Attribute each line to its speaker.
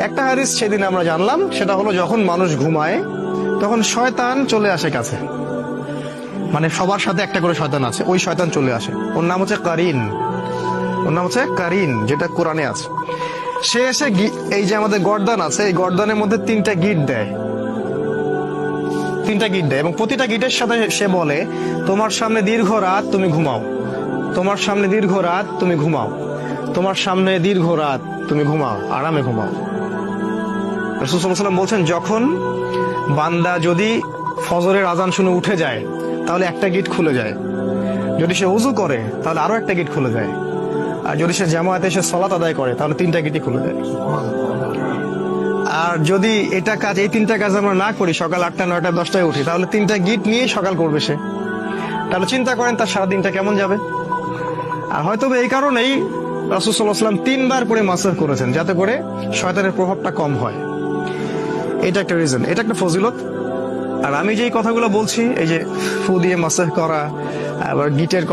Speaker 1: একটা হাদিস সেদিন আমরা জানলাম, সেটা হলো যখন মানুষ ঘুমায় তখন শয়তান চলে আসে কাছে, মানে সবার সাথে একটা করে শয়তান আছে, ওই শয়তান চলে আসে, ওর নাম হচ্ছে কারিন, ওর নাম হচ্ছে কারিন, যেটা কোরআনে আছে। সে এসে এই যে আমাদের গর্দান আছে, এই গর্দানের মধ্যে তিনটা গিট দেয়, এবং প্রতিটা গিটের সাথে সে বলে, তোমার সামনে দীর্ঘ রাত, তুমি ঘুমাও, তোমার সামনে দীর্ঘ রাত, তুমি ঘুমাও, তোমার সামনে দীর্ঘ রাত, তুমি ঘুমাও, আরামে ঘুমাও। রাসূল সাল্লাল্লাহু আলাইহি ওয়াসাল্লাম বলছেন, যখন বান্দা যদি ফজরের আজান শুনে উঠে যায় তাহলে একটা গিট খুলে যায়, যদি সে ওযু করে তাহলে আরো একটা গিট খুলে যায়, আর যদি সে জামায়াতে এসে সালাত আদায় করে তাহলে তিনটা গিটই খুলে যায়। আর যদি এই তিনটা কাজ আমরা না করি, সকাল 8টা 9টা 10টায় উঠি, তাহলে তিনটা গিট নিয়ে সকাল করবে সে। তাহলে চিন্তা করেন তার সারাদিনটা কেমন যাবে। আর হয়তো এই কারণেই রাসূল সাল্লাল্লাহু আলাইহি ওয়াসাল্লাম 3বার করে মাসাহ করেছেন, যাতে করে শয়তানের প্রভাবটা কম হয়। এটা একটা রিজন, এটা একটা ফজিলত। আর আমি যেই কথাগুলো বলছি, এই যে ফু দিয়ে মাসাহ করা, আবার গিটের